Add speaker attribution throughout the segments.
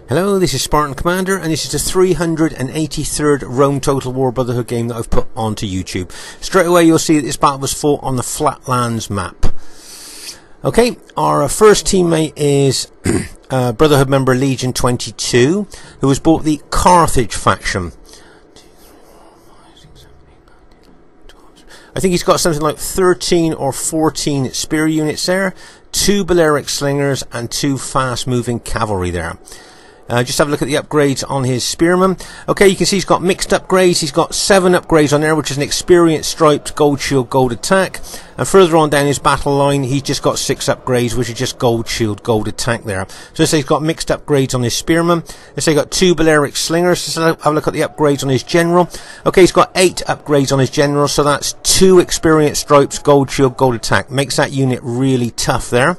Speaker 1: Hello, this is Spartan Commander, and this is the 383rd Rome Total War Brotherhood game that I've put onto YouTube. Straight away you'll see that this battle was fought on the Flatlands map. Okay, our first teammate is Brotherhood member Legion 22, who has bought the Carthage faction. I think he's got something like 13 or 14 spear units there, 2 Balearic slingers and 2 fast moving cavalry there. Just have a look at the upgrades on his spearmen. Okay, you can see he's got mixed upgrades. He's got 7 upgrades on there, which is an experienced striped gold shield, gold attack. And further on down his battle line, he's just got 6 upgrades, which is just gold shield, gold attack there. So let's say he's got mixed upgrades on his spearmen. Let's say he's got 2 Balearic slingers. Let's have a look at the upgrades on his general. Okay, he's got 8 upgrades on his general, so that's 2 experienced stripes, gold shield, gold attack. Makes that unit really tough there.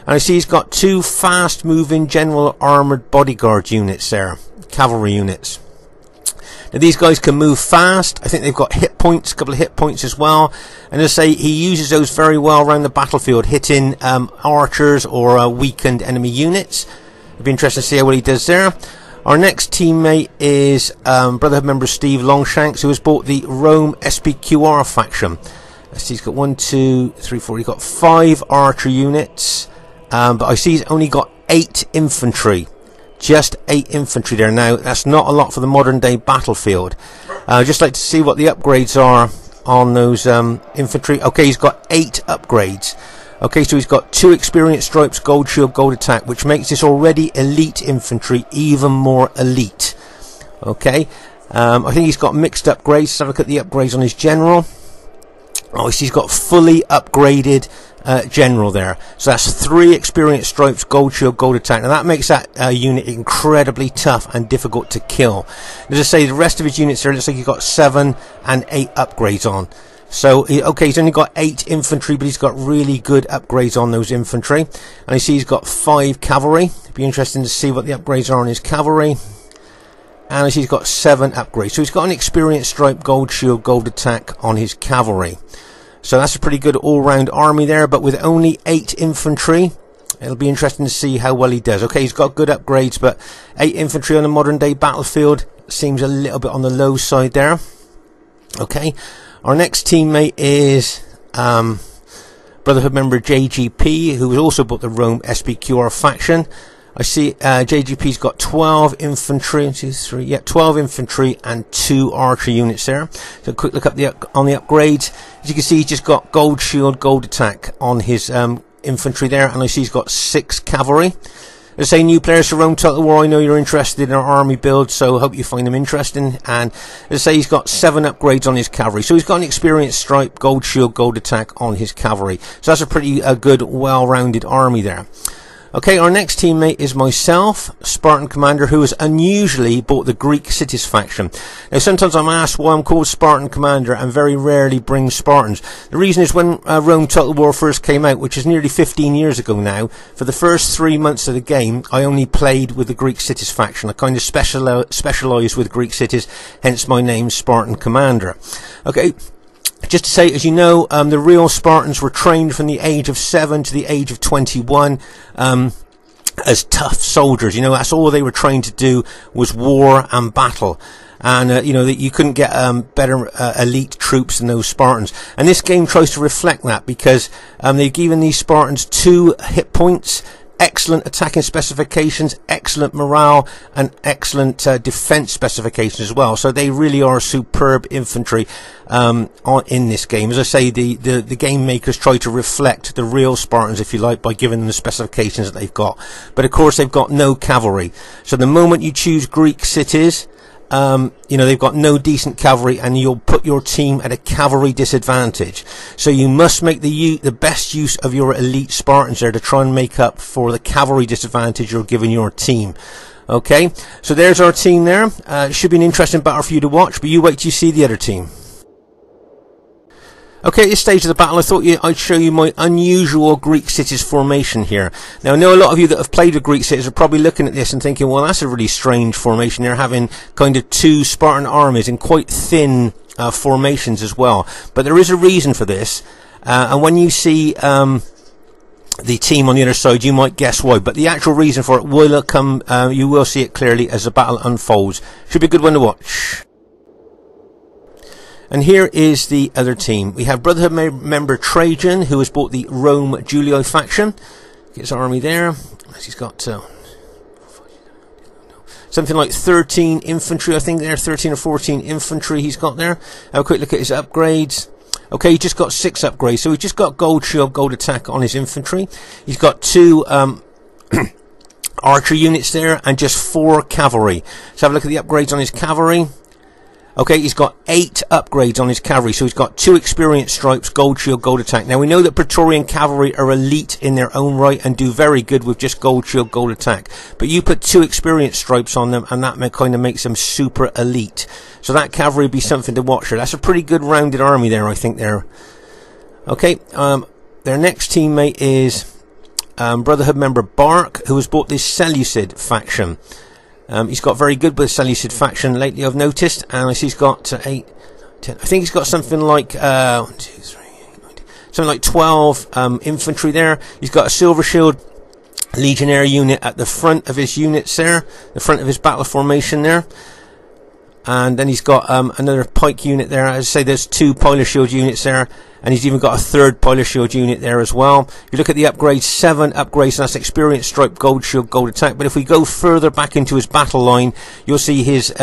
Speaker 1: And I see he's got 2 fast-moving general armoured bodyguard units there, cavalry units. Now these guys can move fast. I think they've got hit points, a couple of hit points as well. And as I say, he uses those very well around the battlefield, hitting archers or weakened enemy units. It'll be interesting to see how well he does there. Our next teammate is Brotherhood member Steve Longshanks, who has bought the Rome SPQR faction. Let's see, he's got 1, 2, 3, 4. He's got 5 archer units. But I see he's only got 8 infantry. Just 8 infantry there. Now, that's not a lot for the modern day battlefield. I'd just like to see what the upgrades are on those infantry. Okay, he's got 8 upgrades. Okay, so he's got 2 experienced stripes, gold shield, gold attack, which makes this already elite infantry even more elite. Okay, I think he's got mixed upgrades. Let's have a look at the upgrades on his general. Oh, I see he's got fully upgraded general there. So that's 3 experienced stripes, gold shield, gold attack. Now that makes that unit incredibly tough and difficult to kill. As I say, the rest of his units there, it looks like he's got 7 and 8 upgrades on. So, okay, he's only got 8 infantry, but he's got really good upgrades on those infantry. And I see he's got 5 cavalry. It'd be interesting to see what the upgrades are on his cavalry. And I see he's got 7 upgrades. So he's got an experienced stripe, gold shield, gold attack on his cavalry. So that's a pretty good all-round army there, but with only 8 infantry, it'll be interesting to see how well he does. Okay, he's got good upgrades, but 8 infantry on a modern-day battlefield seems a little bit on the low side there. Okay, our next teammate is Brotherhood member JGP, who has also bought the Rome SPQR faction. I see JGP's got 12 infantry, 1, 2, 3, yeah, 12 infantry and 2 archer units there. So a quick look up on the upgrades. As you can see, he's just got gold shield, gold attack on his infantry there, and I see he's got 6 cavalry. As I say, new players to Rome Total War, I know you're interested in our army build, so I hope you find them interesting. And as I say, he's got 7 upgrades on his cavalry. So he's got an experienced stripe, gold shield, gold attack on his cavalry. So that's a pretty good, well-rounded army there. Okay, our next teammate is myself, Spartan Commander, who has unusually bought the Greek cities faction. Now, sometimes I'm asked why I'm called Spartan Commander and very rarely bring Spartans. The reason is when Rome Total War first came out, which is nearly 15 years ago now, for the first 3 months of the game, I only played with the Greek cities faction. I kind of specialised with Greek cities, hence my name, Spartan Commander. Okay. Just to say, as you know, the real Spartans were trained from the age of 7 to the age of 21 as tough soldiers. You know, that's all they were trained to do was war and battle. And, you know, that you couldn't get better elite troops than those Spartans. And this game tries to reflect that because they've given these Spartans 2 hit points, excellent attacking specifications, excellent morale, and excellent defense specifications as well. So they really are superb infantry in this game. As I say, the game makers try to reflect the real Spartans, if you like, by giving them the specifications that they've got. But of course, they've got no cavalry. So the moment you choose Greek cities, you know, they've got no decent cavalry, and you'll put your team at a cavalry disadvantage. So you must make the best use of your elite Spartans there to try and make up for the cavalry disadvantage you're giving your team. Okay, so there's our team there. It should be an interesting battle for you to watch, but you wait till you see the other team. Okay, at this stage of the battle, I thought I'd show you my unusual Greek cities formation here. Now, I know a lot of you that have played with Greek cities are probably looking at this and thinking, well, that's a really strange formation. They're having kind of 2 Spartan armies in quite thin formations as well. But there is a reason for this. And when you see the team on the other side. You might guess why, but the actual reason for it will come. You will see it clearly as the battle unfolds. Should be a good one to watch. And here is the other team. We have Brotherhood member Trajan, who has bought the Rome Julio faction. His army there. He's got something like 13 infantry, I think there, 13 or 14 infantry he's got there. Have a quick look at his upgrades. Okay, he just got 6 upgrades, so he's just got gold shield, gold attack on his infantry. He's got 2 archer units there and just 4 cavalry. So have a look at the upgrades on his cavalry. Okay, he's got 8 upgrades on his cavalry, so he's got 2 experience stripes, gold shield, gold attack. Now we know that Praetorian cavalry are elite in their own right and do very good with just gold shield, gold attack. But you put 2 experience stripes on them, and that kind of makes them super elite. So that cavalry would be something to watch here. That's a pretty good rounded army there, I think there. Okay, their next teammate is Brotherhood member Bark, who has bought this Seleucid faction. He's got very good with the Seleucid faction lately, I've noticed, and I see he's got 8, 10, I think he's got something like 1, 2, 3, 8, 9, 10, something like 12 infantry there. He's got a silver shield legionnaire unit at the front of his units there, the front of his battle formation there. And then he's got another pike unit there. As I say, there's 2 pilot shield units there, and he's even got a 3rd pilot shield unit there as well. If you look at the upgrades, 7 upgrades, and that's experience stripe, gold shield, gold attack. But if we go further back into his battle line, you'll see his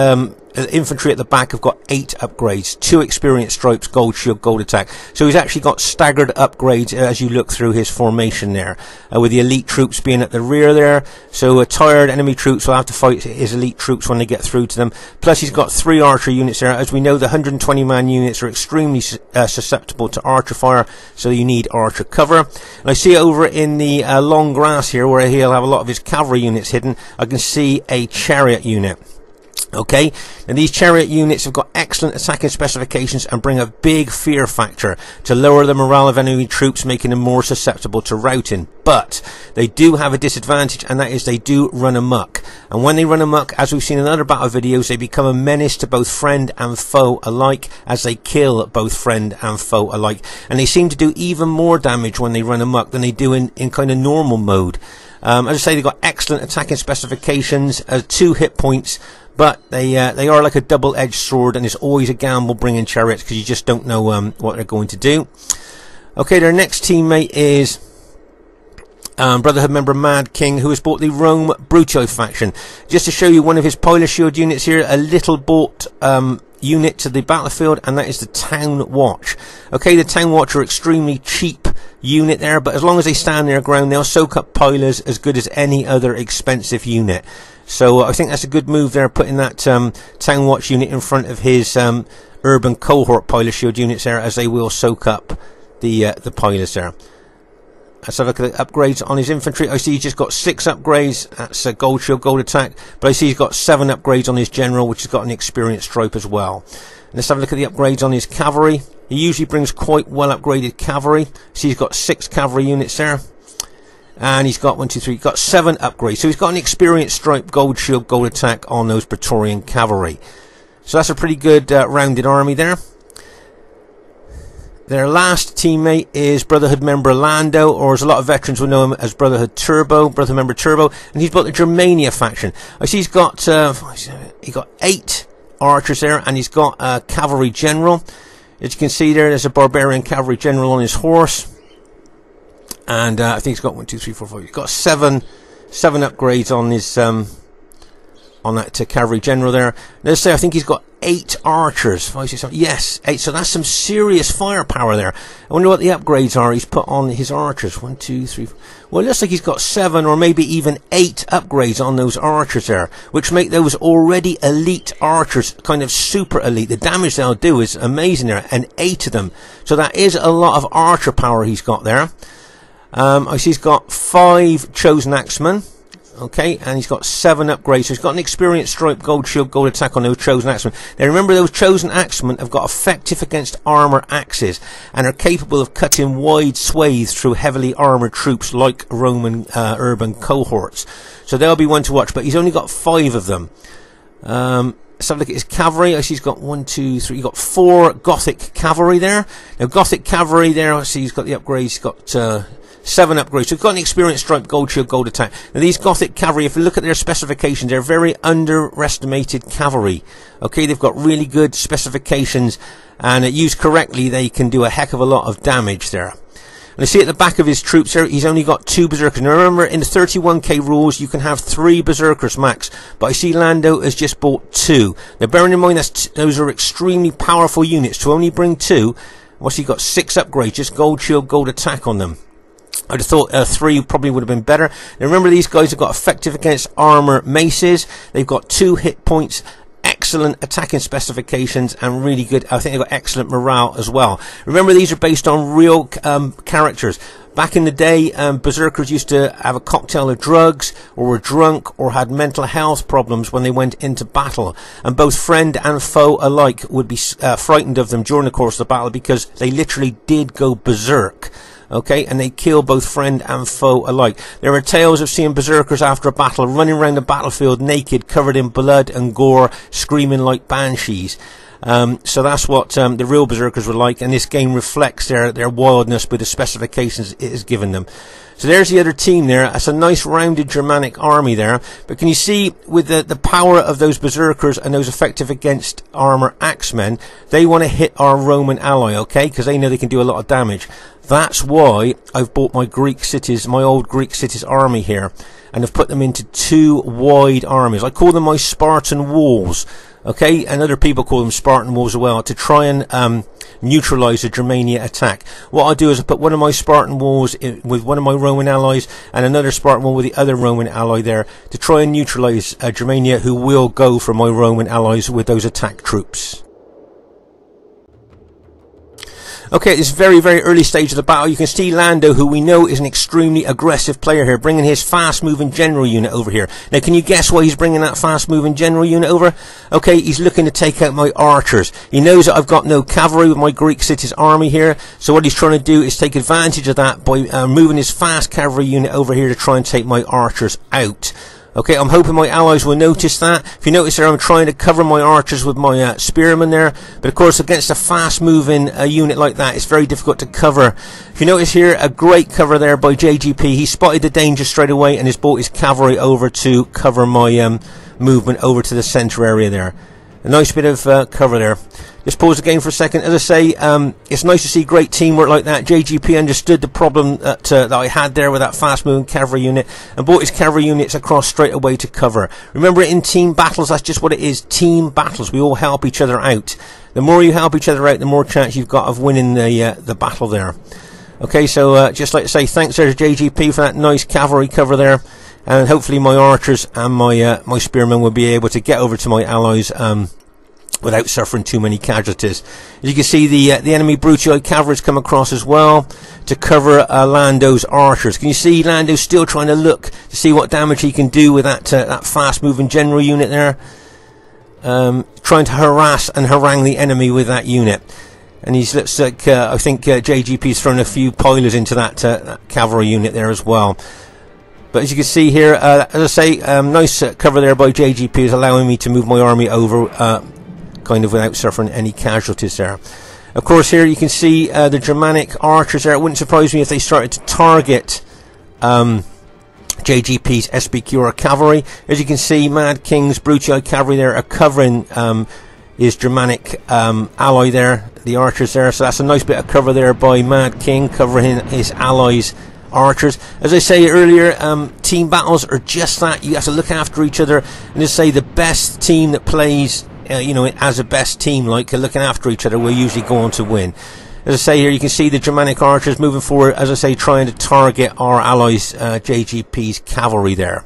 Speaker 1: infantry at the back have got 8 upgrades, 2 experience stripes, gold shield, gold attack. So he's actually got staggered upgrades as you look through his formation there, with the elite troops being at the rear there. So tired enemy troops will have to fight his elite troops when they get through to them. Plus he's got 3 archer units there. As we know, the 120 man units are extremely susceptible to archer fire, so you need archer cover. And I see over in the long grass here, where he'll have a lot of his cavalry units hidden, I can see a chariot unit. Okay, and these chariot units have got excellent attacking specifications and bring a big fear factor to lower the morale of enemy troops, making them more susceptible to routing. But they do have a disadvantage, and that is they do run amok. And when they run amok, as we've seen in other battle videos, they become a menace to both friend and foe alike, as they kill both friend and foe alike. And they seem to do even more damage when they run amok than they do in kind of normal mode. As I say, they've got excellent attacking specifications, 2 hit points, but they are like a double-edged sword, and it's always a gamble bringing chariots because you just don't know what they're going to do. Okay, their next teammate is Brotherhood member Mad King, who has bought the Rome Bruto faction. Just to show you one of his pilot shield units here, a little bought unit to the battlefield, and that is the Town Watch. Okay, the Town Watch are extremely cheap unit there, but as long as they stand their ground, they'll soak up pilers as good as any other expensive unit. So I think that's a good move there, putting that Town Watch unit in front of his urban cohort pilot shield units there, as they will soak up the pilers there. Let's have a look at the upgrades on his infantry. I see he's just got 6 upgrades. That's a gold shield, gold attack. But I see he's got 7 upgrades on his general, which has got an experience stripe as well. And let's have a look at the upgrades on his cavalry. He usually brings quite well upgraded cavalry. See, he's got 6 cavalry units there. And he's got 1, 2, 3. He's got 7 upgrades. So he's got an experience stripe, gold shield, gold attack on those Praetorian cavalry. So that's a pretty good rounded army there. Their last teammate is Brotherhood member Lando, or as a lot of veterans will know him as Brotherhood member Turbo, and he's got the Germania faction. I see he's got 8 archers there, and he's got a cavalry general. As you can see there's a barbarian cavalry general on his horse, and I think he's got 1, 2, 3, 4, 5. He's got 7 upgrades on his on that cavalry general there. Let's say I think he's got 8 archers. 5, 6, 7, yes, 8. So that's some serious firepower there. I wonder what the upgrades are he's put on his archers. 1, 2, 3, 4. Well, it looks like he's got 7 or maybe even 8 upgrades on those archers there, which make those already elite archers kind of super elite. The damage they'll do is amazing there, and 8 of them. So that is a lot of archer power he's got there. I see he's got 5 chosen axemen. Okay, and he's got 7 upgrades. So he's got an experience stripe, gold shield, gold attack on those chosen axemen. Now remember, those chosen axemen have got effective against armor axes and are capable of cutting wide swathes through heavily armored troops like Roman urban cohorts. So they'll be one to watch, but he's only got 5 of them. Let's have a look at his cavalry. I see he's got 1, 2, 3. He's got 4 Gothic cavalry there. Now Gothic cavalry there, I see he's got the upgrades. He's got 7 upgrades. So we've got an experienced stripe, gold shield, gold attack. Now these Gothic cavalry, if you look at their specifications, they're very underestimated cavalry. Okay, they've got really good specifications, and used correctly, they can do a heck of a lot of damage there. And you see at the back of his troops there, he's only got 2 berserkers. Now remember, in the 31k rules, you can have 3 berserkers max, but I see Lando has just bought 2. Now bearing in mind, those are extremely powerful units. To only bring 2, what's he got? 6 upgrades, just gold shield, gold attack on them. I'd have thought 3 probably would have been better. Now remember, these guys have got effective against armor maces. They've got 2 hit points, excellent attacking specifications, and really good, I think they've got excellent morale as well. Remember, these are based on real characters. Back in the day, berserkers used to have a cocktail of drugs, or were drunk, or had mental health problems when they went into battle, and both friend and foe alike would be frightened of them during the course of the battle, because they literally did go berserk. Okay, and they kill both friend and foe alike. There are tales of seeing berserkers after a battle running around the battlefield naked, covered in blood and gore, screaming like banshees. So that's what the real berserkers were like, and this game reflects their wildness with the specifications it has given them. So there's the other team there. That's a nice rounded Germanic army there. But can you see, with the power of those berserkers and those effective against armor axemen, they want to hit our Roman ally, okay? Because they know they can do a lot of damage. That's why I've bought my Greek cities, my old Greek cities army here, and have put them into 2 wide armies. I call them my Spartan walls, okay? And other people call them Spartan walls as well, to try and neutralize the Germania attack. What I do is I put one of my Spartan walls with one of my Roman allies, and another Spartan wall with the other Roman ally there, to try and neutralize Germania, who will go for my Roman allies with those attack troops. Okay, at this very, very early stage of the battle, you can see Lando, who we know is an extremely aggressive player here, bringing his fast-moving general unit over here. Now, can you guess why he's bringing that fast-moving general unit over? Okay, he's looking to take out my archers. He knows that I've got no cavalry with my Greek cities army here, so what he's trying to do is take advantage of that by moving his fast cavalry unit over here to try and take my archers out. Okay, I'm hoping my allies will notice that. If you notice there, I'm trying to cover my archers with my spearmen there. But of course, against a fast-moving unit like that, it's very difficult to cover. If you notice here, a great cover there by JGP. He spotted the danger straight away and has brought his cavalry over to cover my movement over to the centre area there. A nice bit of cover there. Just pause the game for a second. As I say, it's nice to see great teamwork like that. JGP understood the problem that I had there with that fast-moving cavalry unit, and brought his cavalry units across straight away to cover. Remember, in team battles, that's just what it is. Team battles. We all help each other out. The more you help each other out, the more chance you've got of winning the battle there. Okay, so just like to say thanks there to JGP for that nice cavalry cover there. And hopefully my archers and my spearmen will be able to get over to my allies without suffering too many casualties. As you can see, the enemy Brutii cavalry has come across as well to cover Lando's archers. Can you see Lando's still trying to look to see what damage he can do with that fast-moving general unit there, trying to harass and harangue the enemy with that unit. And he looks like I think JGP's thrown a few poilers into that cavalry unit there as well. But as you can see here, as I say, nice cover there by JGP is allowing me to move my army over kind of without suffering any casualties there. Of course, here you can see the Germanic archers there. It wouldn't surprise me if they started to target JGP's SBQR cavalry. As you can see, Mad King's Brutii cavalry there are covering his Germanic ally there, the archers there. So that's a nice bit of cover there by Mad King, covering his allies' archers. As I say earlier, team battles are just that. You have to look after each other, and just say the best team that plays you know, as a best team, like looking after each other, will usually go on to win. As I say here, you can see the Germanic archers moving forward, as I say, trying to target our allies JGP's cavalry there,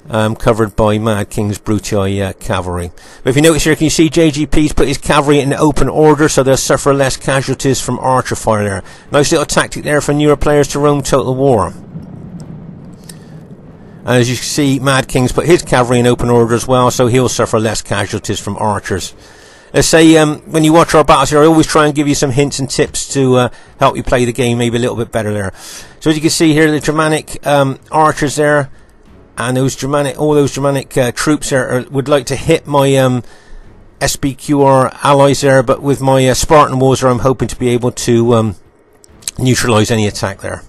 Speaker 1: covered by Mad King's Brutii cavalry. But if you notice here, can you see JGP's put his cavalry in open order, so they'll suffer less casualties from archer fire there. Nice little tactic there for newer players to roam Total War. And as you can see, Mad King's put his cavalry in open order as well, so he'll suffer less casualties from archers. Let's say, when you watch our battles here, I always try and give you some hints and tips to help you play the game maybe a little bit better there. So as you can see here, the Germanic archers there, and all those Germanic troops there would like to hit my SBQR allies there, but with my Spartan walls there, I'm hoping to be able to neutralize any attack there.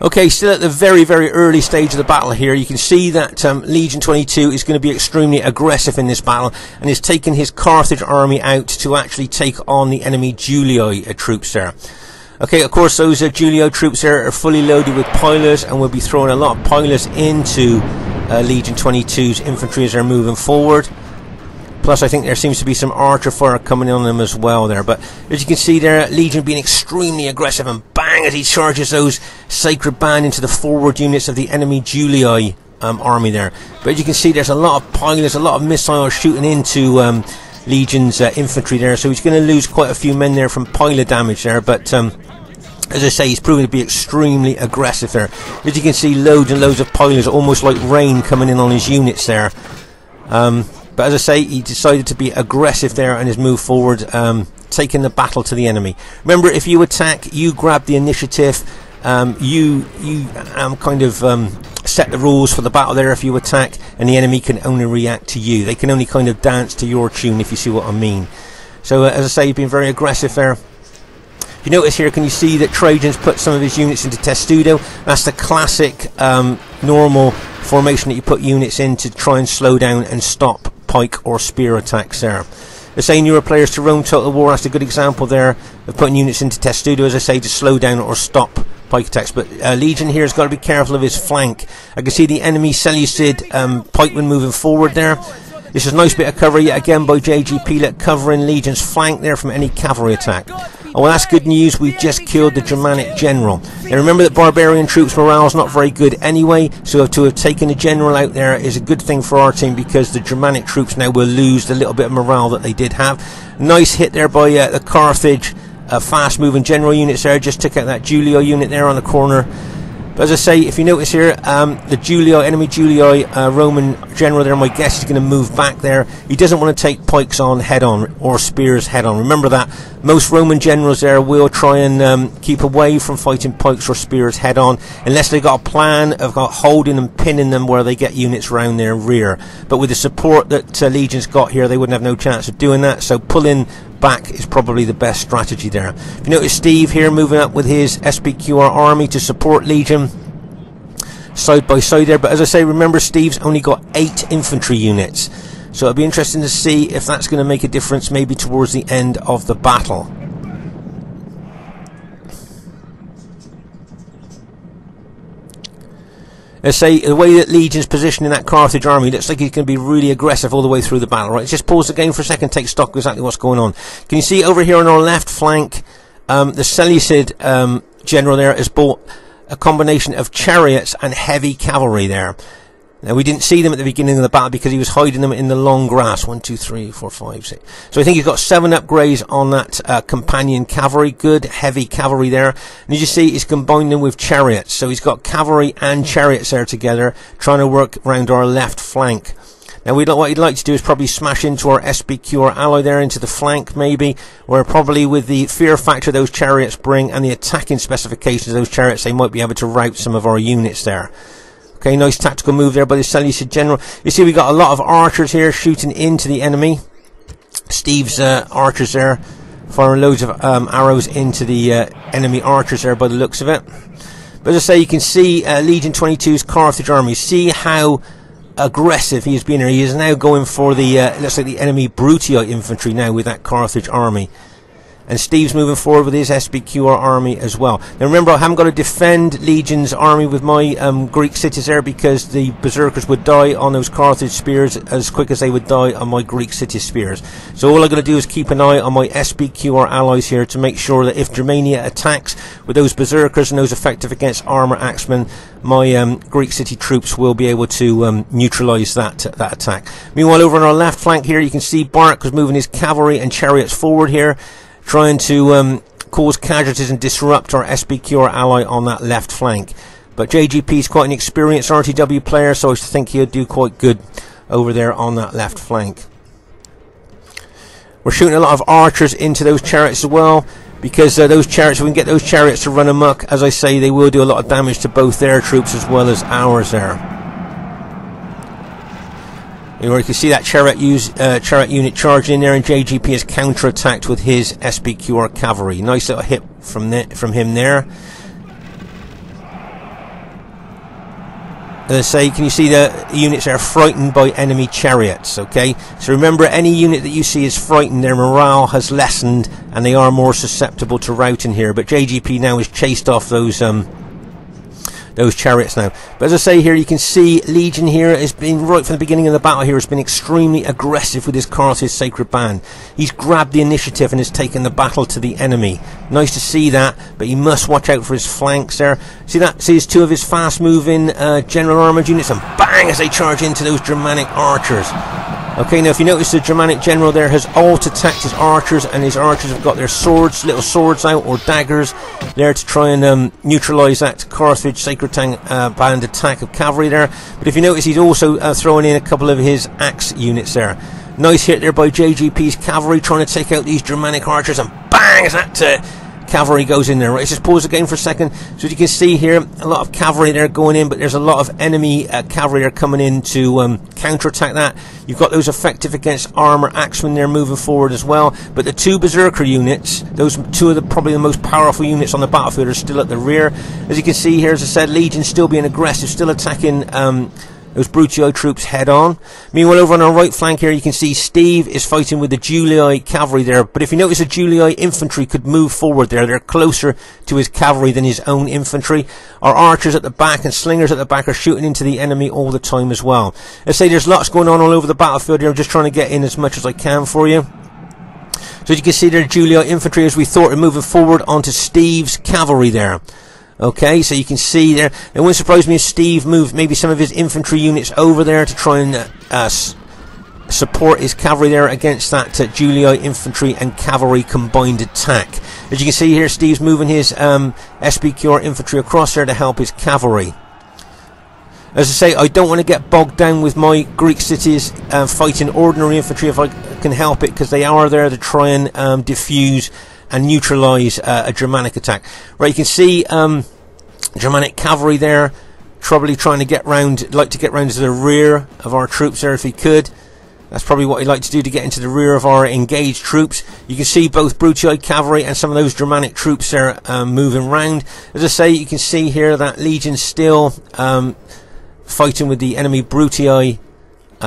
Speaker 1: Okay, still at the very, very early stage of the battle here, you can see that Legion 22 is going to be extremely aggressive in this battle and is taking his Carthage army out to actually take on the enemy Julii troops there. Okay, of course those Julii troops there are fully loaded with pilots, and we'll be throwing a lot of pilots into Legion 22's infantry as they're moving forward. Plus I think there seems to be some archer fire coming on them as well there. But as you can see there, Legion being extremely aggressive, and bang as he charges those Sacred Band into the forward units of the enemy Julii army there. But as you can see, there's a lot of pilots, a lot of missiles shooting into Legion's infantry there. So he's going to lose quite a few men there from pilot damage there. But as I say, he's proving to be extremely aggressive there. As you can see, loads and loads of pilots, almost like rain coming in on his units there. But as I say, he decided to be aggressive there and has moved forward, taking the battle to the enemy. Remember, if you attack, you grab the initiative. You kind of set the rules for the battle there if you attack, and the enemy can only react to you. They can only kind of dance to your tune, if you see what I mean. So as I say, he's been very aggressive there. If you notice here, can you see that Trajan's put some of his units into testudo? That's the classic normal formation that you put units in to try and slow down and stop pike or spear attacks there. The same newer players to Rome Total War, that's a good example there of putting units into testudo, as I say, to slow down or stop pike attacks. But Legion here has got to be careful of his flank. I can see the enemy Seleucid pikemen moving forward there. This is a nice bit of cover yet again by JG Pilat, covering Legion's flank there from any cavalry attack. Oh, well, that's good news. We've just killed the Germanic general. Now remember that barbarian troops' morale is not very good anyway, so to have taken the general out there is a good thing for our team, because the Germanic troops now will lose the little bit of morale that they did have. Nice hit there by the Carthage fast-moving general units there. Just took out that Julii unit there on the corner. But as I say, if you notice here, the Julii, enemy Julii Roman general there, my guess is going to move back there. He doesn't want to take pikes on head-on or spears head-on. Remember that. Most Roman generals there will try and keep away from fighting pikes or spears head-on, unless they've got a plan of holding and pinning them where they get units round their rear. But with the support that Legion's got here, they wouldn't have no chance of doing that. So pulling back is probably the best strategy there. If you notice Steve here moving up with his SPQR army to support Legion side by side there. But as I say, remember, Steve's only got 8 infantry units, so it'll be interesting to see if that's going to make a difference maybe towards the end of the battle. Let's say the way that Legion's positioned in that Carthage army looks like he's going to be really aggressive all the way through the battle. Right, let's just pause the game for a second, take stock of exactly what's going on. Can you see over here on our left flank, the Seleucid general there has bought a combination of chariots and heavy cavalry there. Now, we didn't see them at the beginning of the battle because he was hiding them in the long grass. 1, 2, 3, 4, 5, 6. So I think he's got 7 upgrades on that companion cavalry. Good heavy cavalry there. And as you see, he's combined them with chariots. So he's got cavalry and chariots there together, trying to work around our left flank. Now, what he'd like to do is probably smash into our SPQR ally there, into the flank maybe, where probably with the fear factor those chariots bring and the attacking specifications of those chariots, they might be able to rout some of our units there. Okay, nice tactical move there by the Seleucid general. You see, we got a lot of archers here shooting into the enemy. Steve's archers there, firing loads of arrows into the enemy archers there by the looks of it. But as I say, you can see Legion 22's Carthage army. See how aggressive he has been here. He is now going for the, looks like the enemy Brutii infantry now with that Carthage army. And Steve's moving forward with his SPQR army as well. Now remember, I haven't got to defend Legion's army with my Greek cities there, because the berserkers would die on those Carthage spears as quick as they would die on my Greek city spears. So all I'm going to do is keep an eye on my SPQR allies here to make sure that if Germania attacks with those berserkers and those effective against armor axemen, my Greek city troops will be able to neutralize that attack. Meanwhile, over on our left flank here, you can see Barak was moving his cavalry and chariots forward here, trying to cause casualties and disrupt our SPQR ally on that left flank. But JGP is quite an experienced RTW player, so I think he'll do quite good over there on that left flank. We're shooting a lot of archers into those chariots as well, because those chariots, if we can get those chariots to run amok, as I say, they will do a lot of damage to both their troops as well as ours there. You can see that chariot unit charging in there, and JGP is counter-attacked with his SBQR cavalry. Nice little hit from him there. As I say, can you see the units are frightened by enemy chariots? Okay, so remember, any unit that you see is frightened, their morale has lessened, and they are more susceptible to routing here. But JGP now has chased off those chariots now. But as I say here, you can see Legion here has been, right from the beginning of the battle here, has been extremely aggressive with his Carthage Sacred Band. He's grabbed the initiative and has taken the battle to the enemy. Nice to see that, but he must watch out for his flanks there. See that? See his two of his fast-moving general armoured units, and bang, as they charge into those Germanic archers. Okay, now if you notice, the Germanic general there has alt-attacked his archers, and his archers have got their swords, little swords out, or daggers, there to try and neutralise that Carthage Sacred Band attack of cavalry there. But if you notice, he's also throwing in a couple of his axe units there. Nice hit there by JGP's cavalry, trying to take out these Germanic archers, and bang, as that cavalry goes in there. Right, let's just pause the game for a second. So as you can see here, a lot of cavalry there going in, but there's a lot of enemy cavalry there coming in to counter-attack that. You've got those effective against armour axemen there moving forward as well. But the two berserker units, those two of the probably the most powerful units on the battlefield, are still at the rear. As you can see here, as I said, Legion still being aggressive, still attacking those Brutii troops head on. Meanwhile, over on our right flank here, you can see Steve is fighting with the Julii cavalry there. But if you notice, the Julii infantry could move forward there. They're closer to his cavalry than his own infantry. Our archers at the back and slingers at the back are shooting into the enemy all the time as well. Let's say there's lots going on all over the battlefield here. I'm just trying to get in as much as I can for you. So as you can see there, Julii infantry, as we thought, are moving forward onto Steve's cavalry there. Okay, so you can see there, it wouldn't surprise me if Steve moved maybe some of his infantry units over there to try and support his cavalry there against that Julii infantry and cavalry combined attack. As you can see here, Steve's moving his SBQR infantry across there to help his cavalry. As I say, I don't want to get bogged down with my Greek cities fighting ordinary infantry if I can help it, because they are there to try and diffuse and neutralise a Germanic attack. Right, you can see Germanic cavalry there, probably trying to get round, like to get round to the rear of our troops there if he could. That's probably what he'd like to do, to get into the rear of our engaged troops. You can see both Brutii cavalry and some of those Germanic troops there moving round. As I say, you can see here that Legion's still fighting with the enemy Brutii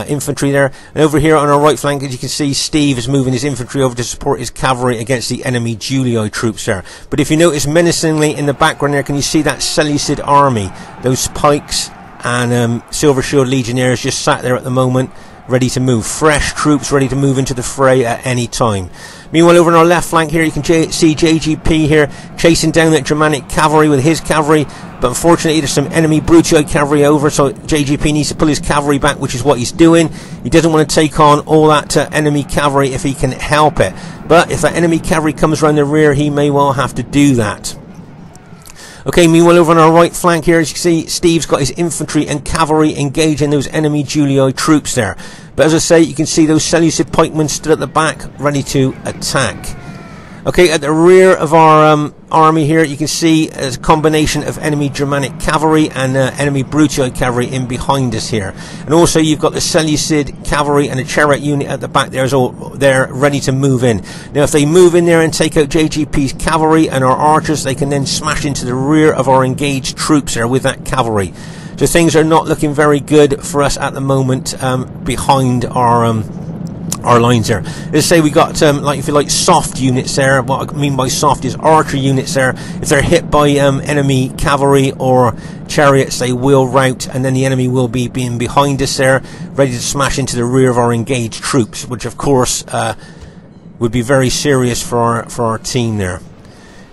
Speaker 1: infantry there. And over here on our right flank, as you can see, Steve is moving his infantry over to support his cavalry against the enemy Julii troops there. But if you notice menacingly in the background there, can you see that Seleucid army? Those pikes and Silver Shield Legionnaires just sat there at the moment, ready to move. Fresh troops ready to move into the fray at any time. Meanwhile, over on our left flank here, you can see JGP here chasing down that Germanic cavalry with his cavalry, but unfortunately there's some enemy Brutii cavalry over, so JGP needs to pull his cavalry back, which is what he's doing. He doesn't want to take on all that enemy cavalry if he can help it, but if that enemy cavalry comes around the rear, he may well have to do that. Okay, meanwhile over on our right flank here, as you can see, Steve's got his infantry and cavalry engaging those enemy Julii troops there. But as I say, you can see those Seleucid pikemen stood at the back, ready to attack. Okay, at the rear of our army here, you can see a combination of enemy Germanic cavalry and enemy Brutii cavalry in behind us here. And also you've got the Seleucid cavalry and a chariot unit at the back there, so they're ready to move in. Now if they move in there and take out JGP's cavalry and our archers, they can then smash into the rear of our engaged troops there with that cavalry. So things are not looking very good for us at the moment behind our lines there. Let's say we got like, if you like, soft units there. What I mean by soft is archer units there. If they're hit by enemy cavalry or chariots, they will rout, and then the enemy will be being behind us there, ready to smash into the rear of our engaged troops, which of course would be very serious for our team there.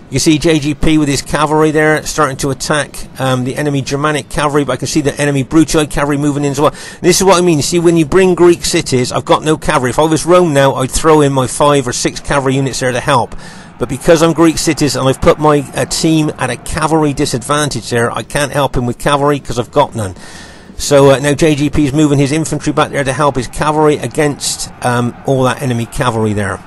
Speaker 1: You can see JGP with his cavalry there starting to attack the enemy Germanic cavalry, but I can see the enemy Brutii cavalry moving in as well. And this is what I mean. You see, when you bring Greek cities, I've got no cavalry. If I was Rome now, I'd throw in my 5 or 6 cavalry units there to help. But because I'm Greek cities and I've put my team at a cavalry disadvantage there, I can't help him with cavalry because I've got none. So now JGP is moving his infantry back there to help his cavalry against all that enemy cavalry there.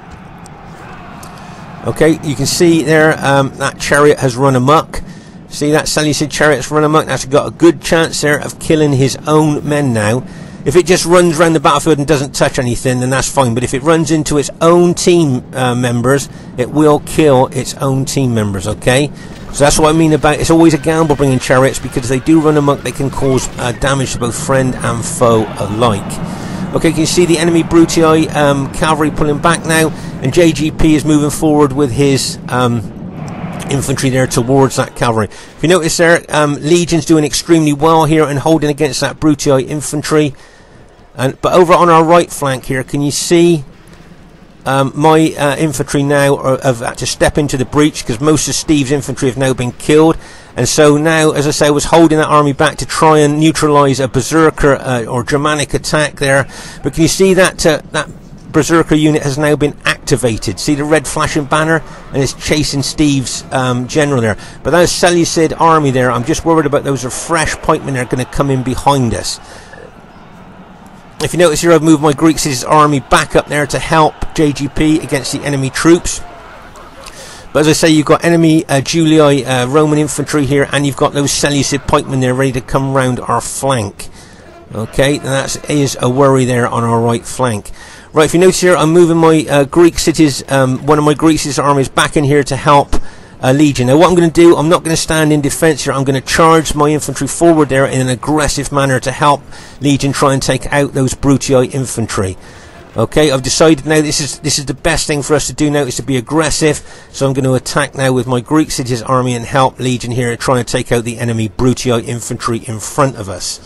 Speaker 1: Okay, you can see there that chariot has run amok. See that Seleucid chariot's run amok? That's got a good chance there of killing his own men now. If it just runs around the battlefield and doesn't touch anything, then that's fine. But if it runs into its own team members, it will kill its own team members, okay? So that's what I mean about it's always a gamble bringing chariots, because if they do run amok, they can cause damage to both friend and foe alike. Okay, can you see the enemy Brutii cavalry pulling back now, and JGP is moving forward with his infantry there towards that cavalry. If you notice there, Legion's doing extremely well here and holding against that Brutii infantry. But over on our right flank here, can you see my infantry now have had to step into the breach, because most of Steve's infantry have now been killed. And so now, as I say, I was holding that army back to try and neutralise a berserker or Germanic attack there. But can you see that that berserker unit has now been activated? See the red flashing banner, and it's chasing Steve's general there. But that Seleucid army there, I'm just worried about those are fresh pikemen that are going to come in behind us. If you notice here, I've moved my Greek cities army back up there to help JGP against the enemy troops. But as I say, you've got enemy Julii Roman infantry here, and you've got those Seleucid pikemen there ready to come round our flank. Okay, and that is a worry there on our right flank. Right, if you notice here, I'm moving my Greek cities, one of my Greek cities armies back in here to help Legion. Now what I'm going to do, I'm not going to stand in defence here. I'm going to charge my infantry forward there in an aggressive manner to help Legion try and take out those Brutii infantry. Okay, I've decided now this is the best thing for us to do now, is to be aggressive. So I'm going to attack now with my Greek cities army and help Legion here trying to take out the enemy Brutii infantry in front of us.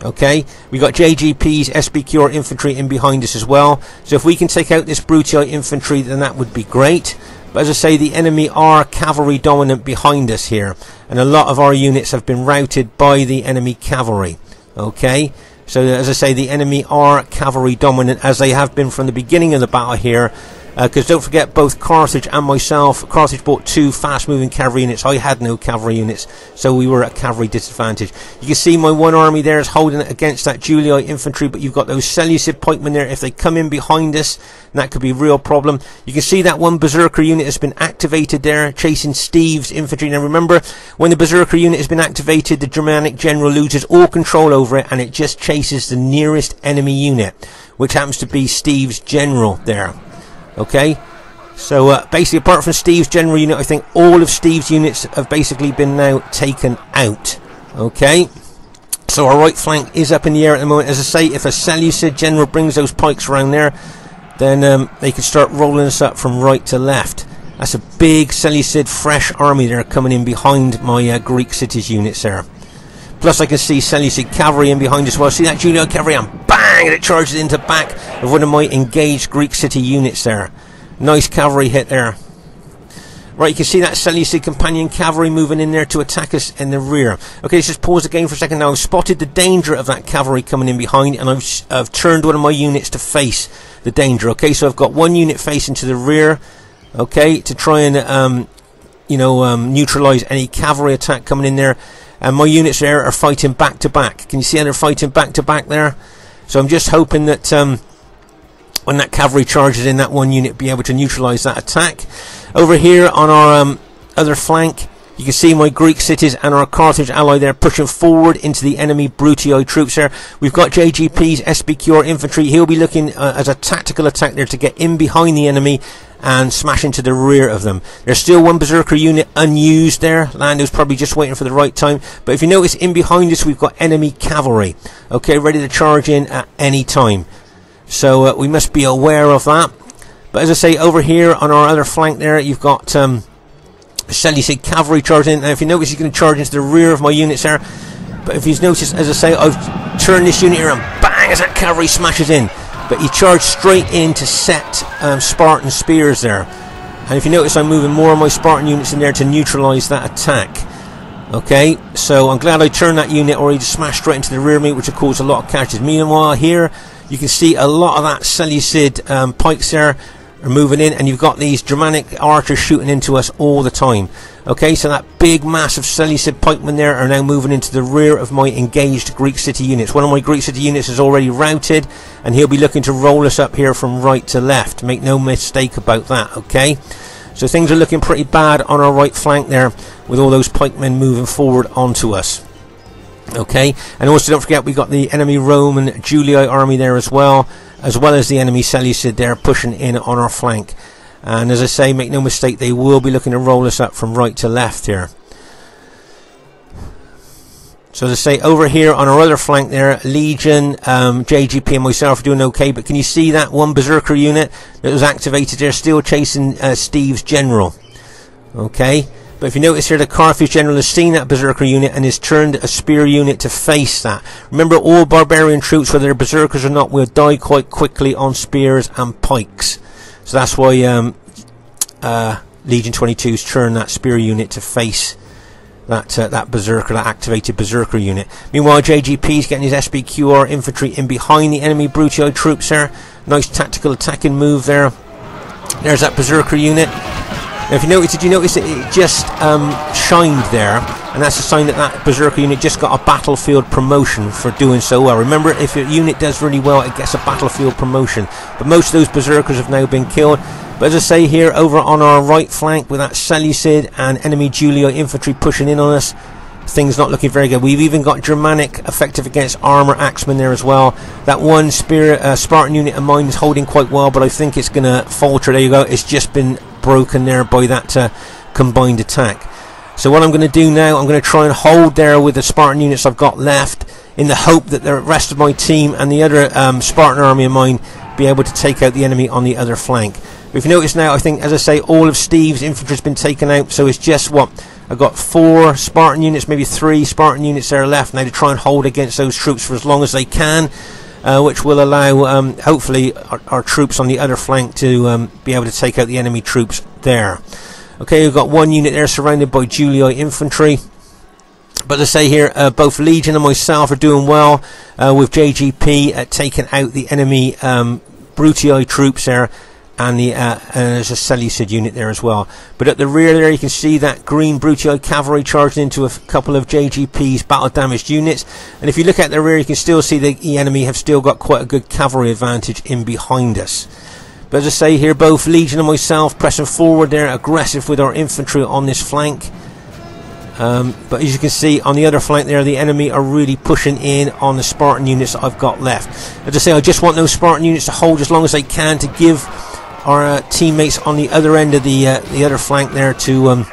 Speaker 1: Okay, we got JGP's SBQR infantry in behind us as well. So if we can take out this Brutii infantry, then that would be great. But as I say, the enemy are cavalry dominant behind us here, and a lot of our units have been routed by the enemy cavalry. Okay, so as I say, the enemy are cavalry dominant, as they have been from the beginning of the battle here. Because don't forget, both Carthage and myself, Carthage bought 2 fast-moving cavalry units. I had no cavalry units, so we were at cavalry disadvantage. You can see my one army there is holding it against that Julii infantry, but you've got those Seleucid pikemen there. If they come in behind us, that could be a real problem. You can see that one berserker unit has been activated there, chasing Steve's infantry. Now remember, when the berserker unit has been activated, the Germanic general loses all control over it, and it just chases the nearest enemy unit, which happens to be Steve's general there. Okay, so basically, apart from Steve's general unit, I think all of Steve's units have basically been now taken out. Okay, so our right flank is up in the air at the moment. As I say, if a Seleucid general brings those pikes around there, then they can start rolling us up from right to left. That's a big Seleucid fresh army there coming in behind my Greek cities units there. Plus I can see Seleucid cavalry in behind as well. See that Julii cavalry, and bang, and it charges into back of one of my engaged Greek city units there. Nice cavalry hit there. Right, you can see that Seleucid companion cavalry moving in there to attack us in the rear. Okay, let's just pause the game for a second now. I've spotted the danger of that cavalry coming in behind, and I've turned one of my units to face the danger. Okay, so I've got one unit facing to the rear, okay, to try and neutralise any cavalry attack coming in there. And my units there are fighting back to back. Can you see how they're fighting back to back there? So I'm just hoping that when that cavalry charges in, that one unit be able to neutralise that attack. Over here on our other flank, you can see my Greek cities and our Carthage ally there pushing forward into the enemy Brutii troops there. We've got JGP's SBQR infantry. He'll be looking as a tactical attack there to get in behind the enemy and smash into the rear of them. There's still one berserker unit unused there. Lando's probably just waiting for the right time. But if you notice, in behind us we've got enemy cavalry, okay, ready to charge in at any time. So we must be aware of that. But as I say, over here on our other flank there, you've got Seleucid cavalry charging in. Now if you notice, he's going to charge into the rear of my units there. But if you've noticed, as I say, I've turned this unit here and bang, as that cavalry smashes in. But he charged straight in to set Spartan spears there. And if you notice, I'm moving more of my Spartan units in there to neutralise that attack. Okay, so I'm glad I turned that unit, or he just smashed straight into the rear of me, which will cause a lot of casualties. Meanwhile here, you can see a lot of that Seleucid pikes there are moving in, and you've got these Germanic archers shooting into us all the time. Okay, so that big massive Seleucid pikemen there are now moving into the rear of my engaged Greek city units. One of my Greek city units is already routed, and he'll be looking to roll us up here from right to left. Make no mistake about that, okay? So things are looking pretty bad on our right flank there, with all those pikemen moving forward onto us. Okay, and also don't forget we got the enemy Roman Julii army there as well as the enemy Seleucid there pushing in on our flank. And as I say, make no mistake, they will be looking to roll us up from right to left here. So as I say, over here on our other flank there, Legion, JGP and myself are doing okay, but can you see that one Berserker unit that was activated there still chasing Steve's general? Okay, but if you notice here, the Carthage general has seen that Berserker unit and has turned a spear unit to face that. Remember, all barbarian troops, whether they're Berserkers or not, will die quite quickly on spears and pikes. So that's why Legion 22's turned that spear unit to face that Berserker, that activated Berserker unit. Meanwhile, JGP's getting his SBQR infantry in behind the enemy Brutii troops there. Nice tactical attacking move there. There's that Berserker unit. Now, if you notice, did you notice that it just shined there? And that's a sign that that Berserker unit just got a battlefield promotion for doing so well. Remember, if your unit does really well, it gets a battlefield promotion. But most of those Berserkers have now been killed. But as I say here, over on our right flank with that Seleucid and enemy Julii infantry pushing in on us, things not looking very good. We've even got Germanic effective against armor axemen there as well. That one Spartan unit of mine is holding quite well, but I think it's going to falter. There you go. It's just been broken there by that combined attack. So what I'm going to do now, I'm going to try and hold there with the Spartan units I've got left, in the hope that the rest of my team and the other Spartan army of mine be able to take out the enemy on the other flank. But if you notice now, I think, as I say, all of Steve's infantry has been taken out, so it's just what? I've got 4 Spartan units, maybe 3 Spartan units there left now to try and hold against those troops for as long as they can, which will allow, hopefully, our troops on the other flank to be able to take out the enemy troops there. Okay, we've got 1 unit there surrounded by Julii infantry. But as I say here, both Legion and myself are doing well with JGP taking out the enemy Brutii troops there. And there's a Seleucid unit there as well. But at the rear there, you can see that green Brutii cavalry charging into a couple of JGP's battle damaged units. And if you look at the rear, you can still see the enemy have still got quite a good cavalry advantage in behind us. But as I say here, both Legion and myself pressing forward there, aggressive with our infantry on this flank. But as you can see on the other flank there, the enemy are really pushing in on the Spartan units that I've got left. As I say, I just want those Spartan units to hold as long as they can to give our teammates on the other end of the other flank there to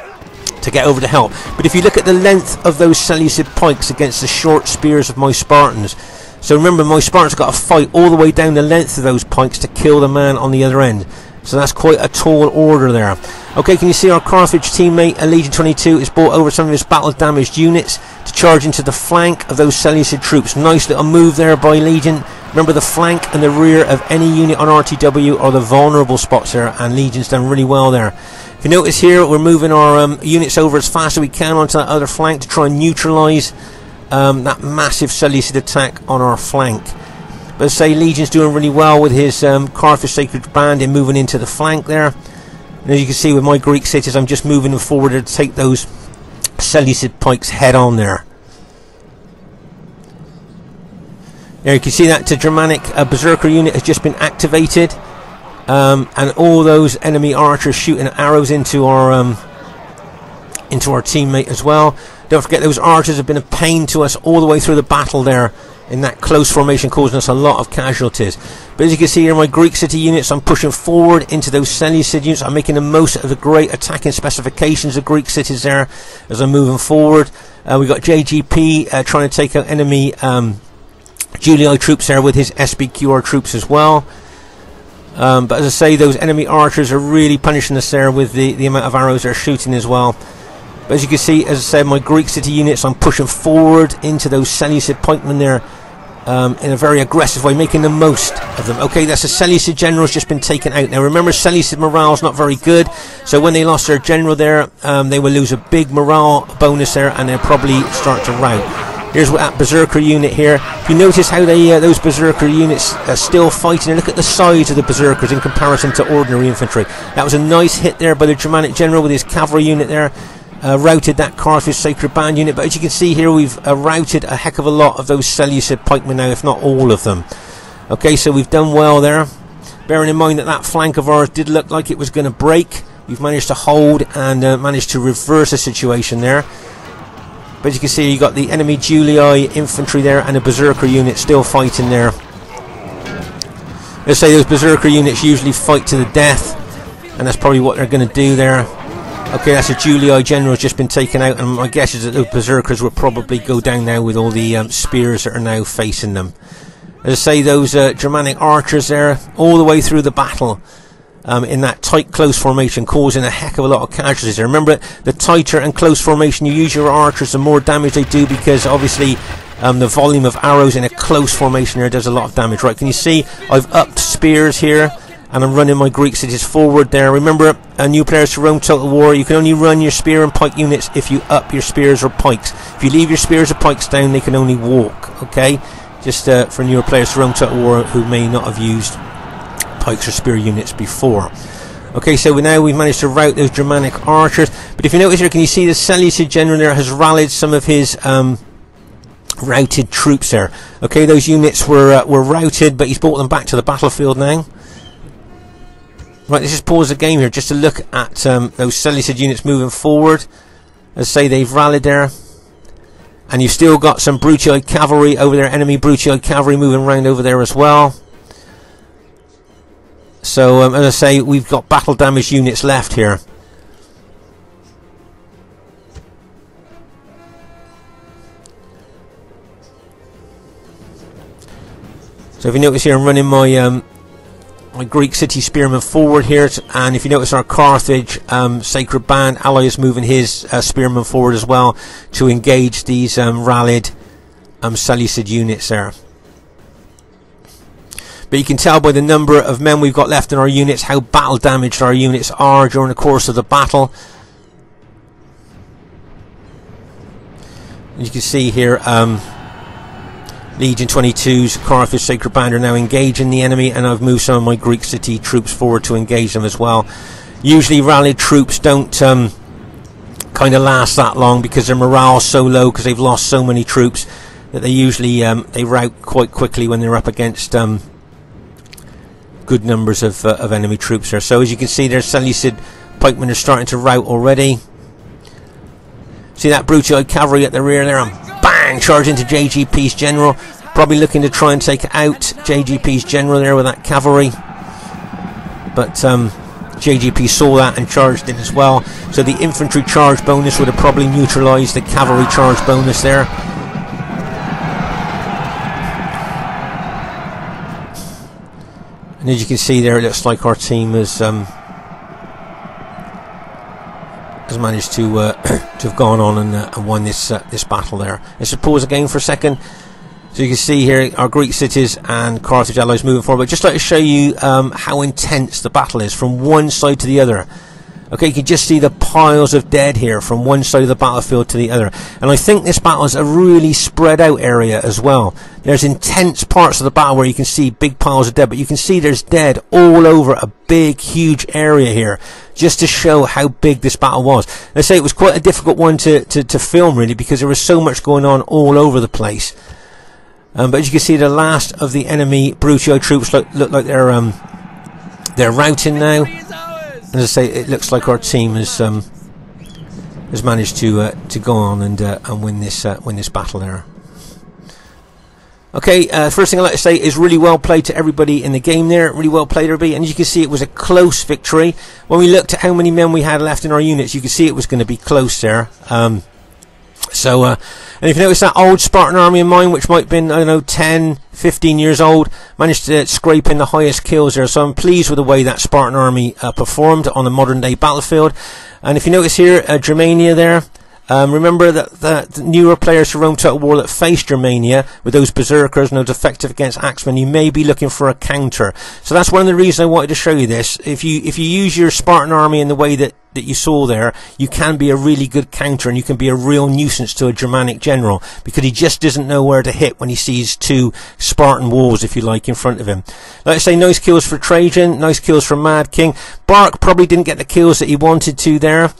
Speaker 1: get over to help. But if you look at the length of those Seleucid pikes against the short spears of my Spartans, so remember, my Spartans got to fight all the way down the length of those pikes to kill the man on the other end. So that's quite a tall order there. Okay, can you see our Carthage teammate, Legion 22, has brought over some of his battle damaged units to charge into the flank of those Seleucid troops. Nice little move there by Legion. Remember, the flank and the rear of any unit on RTW are the vulnerable spots there, and Legion's done really well there. If you notice here, we're moving our units over as fast as we can onto that other flank to try and neutralise that massive Seleucid attack on our flank. But as I say, Legion's doing really well with his Carthage Sacred Band in moving into the flank there. And as you can see with my Greek cities, I'm just moving them forward to take those Seleucid pikes head on there. There you can see that the Germanic Berserker unit has just been activated, and all those enemy archers shooting arrows into our teammate as well. Don't forget, those archers have been a pain to us all the way through the battle there in that close formation, causing us a lot of casualties. But as you can see here, my Greek city units, I'm pushing forward into those Seleucid units. I'm making the most of the great attacking specifications of Greek cities there as I'm moving forward. We've got JGP trying to take out enemy Julii troops there with his SBQR troops as well. But as I say, those enemy archers are really punishing us there with the amount of arrows they're shooting as well. But as you can see, as I said, my Greek city units, I'm pushing forward into those Seleucid pikemen there in a very aggressive way, making the most of them. Okay, that's a Seleucid general's just been taken out. Now remember, Seleucid morale's not very good, so when they lost their general there, they will lose a big morale bonus there, and they'll probably start to rout. Here's that Berserker unit here. If you notice how those Berserker units are still fighting, and look at the size of the Berserkers in comparison to ordinary infantry. That was a nice hit there by the Germanic general with his cavalry unit there. Routed that Carthage Sacred Band unit, but as you can see here, we've routed a heck of a lot of those Seleucid pikemen now, if not all of them. Okay, so we've done well there. Bearing in mind that that flank of ours did look like it was going to break, we've managed to hold and managed to reverse the situation there. But But you can see you got the enemy Julii infantry there and a berserker unit still fighting there. Let's say those berserker units usually fight to the death, and that's probably what they're going to do there. Okay, that's a Julii general has just been taken out, and my guess is that those berserkers will probably go down now with all the spears that are now facing them. As I say, those Germanic archers there, all the way through the battle, in that tight, close formation, causing a heck of a lot of casualties there. Remember, the tighter and close formation you use your archers, the more damage they do, because obviously the volume of arrows in a close formation there does a lot of damage. Right, can you see I've upped spears here, and I'm running my Greek cities forward there. Remember, new players to Rome Total War, you can only run your spear and pike units if you up your spears or pikes. If you leave your spears or pikes down, they can only walk, okay? Just for newer players to Rome Total War who may not have used pikes or spear units before. Okay, so now we've managed to rout those Germanic archers. But if you notice here, can you see the Seleucid general there has rallied some of his routed troops there? Okay, those units were routed, but he's brought them back to the battlefield now. Right, let's just pause the game here just to look at those Seleucid units moving forward. As I say, they've rallied there. And you've still got some Brutii cavalry over there, enemy Brutii cavalry moving around over there as well. So, as I say, we've got battle damage units left here. So if you notice here, I'm running my my Greek city spearmen forward here, and if you notice our Carthage sacred band ally is moving his spearmen forward as well to engage these rallied Seleucid units there. But you can tell by the number of men we've got left in our units how battle damaged our units are during the course of the battle. And you can see here Legion 22's Carthage Sacred Band are now engaging the enemy, and I've moved some of my Greek city troops forward to engage them as well. Usually rallied troops don't kind of last that long because their morale is so low because they've lost so many troops that they usually they rout quite quickly when they're up against good numbers of enemy troops there. So as you can see, their Seleucid pikemen are starting to rout already. See that Brutii cavalry at the rear there, and bang, charge into JGP's general. Probably looking to try and take out JGP's general there with that cavalry. But JGP saw that and charged in as well. So the infantry charge bonus would have probably neutralized the cavalry charge bonus there. And as you can see there, it looks like our team has managed to have gone on and won this battle there. Let's just pause again for a second. So you can see here our Greek cities and Carthage allies moving forward. But just like to show you how intense the battle is from one side to the other. Okay, you can just see the piles of dead here from one side of the battlefield to the other. And I think this battle is a really spread out area as well. There's intense parts of the battle where you can see big piles of dead, but you can see there's dead all over a big, huge area here, just to show how big this battle was. Let's say it was quite a difficult one to film, really, because there was so much going on all over the place. But as you can see, the last of the enemy Brutii troops look like they're routing now. As I say, it looks like our team has managed to go on and win this battle there. Okay, first thing I'd like to say is really well played to everybody in the game there. Really well played, everybody. And as you can see, it was a close victory. When we looked at how many men we had left in our units, you could see it was going to be close there. And if you notice that old Spartan army of mine, which might have been, I don't know, 10, 15 years old, managed to scrape in the highest kills there. So I'm pleased with the way that Spartan army performed on a modern day battlefield. And if you notice here, Germania there, remember that the newer players to Rome Total War that face Germania with those berserkers and those effective against axemen, you may be looking for a counter. So that's one of the reasons I wanted to show you this. If you use your Spartan army in the way that you saw there, you can be a really good counter, and you can be a real nuisance to a Germanic general, because he just doesn't know where to hit when he sees two Spartan wolves, if you like, in front of him. Like I say, nice kills for Trajan, nice kills for Mad King. Bark probably didn't get the kills that he wanted to there.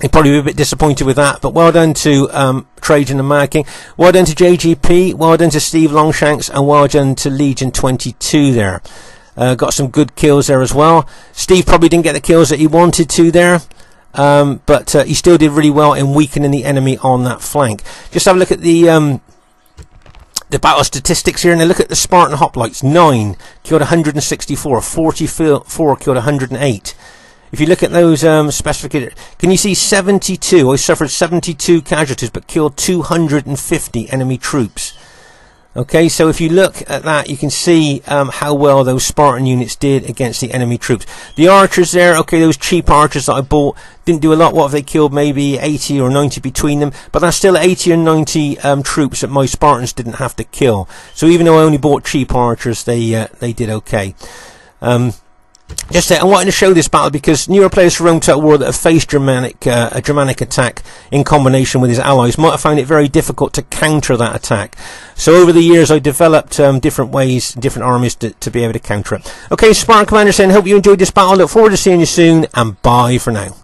Speaker 1: He'd probably be a bit disappointed with that, but well done to Trajan and Mad King. Well done to JGP, well done to Steve Longshanks, and well done to Legion 22 there. Got some good kills there as well. Steve probably didn't get the kills that he wanted to there. but he still did really well in weakening the enemy on that flank. Just have a look at the battle statistics here, and then look at the Spartan hoplites. 9 killed 164, 44 killed 108. If you look at those specifications, can you see 72? I suffered 72 casualties, but killed 250 enemy troops. Okay, so if you look at that, you can see how well those Spartan units did against the enemy troops. The archers there, okay, those cheap archers that I bought didn't do a lot. What have they killed? Maybe 80 or 90 between them, but that's still 80 or 90 troops that my Spartans didn't have to kill. So even though I only bought cheap archers, they did okay. I wanted to show this battle because newer players from Rome Total War that have faced a Germanic attack in combination with his allies might have found it very difficult to counter that attack. So over the years I developed different ways, different armies to be able to counter it. Okay, Spartan Commander saying, hope you enjoyed this battle. Look forward to seeing you soon, and bye for now.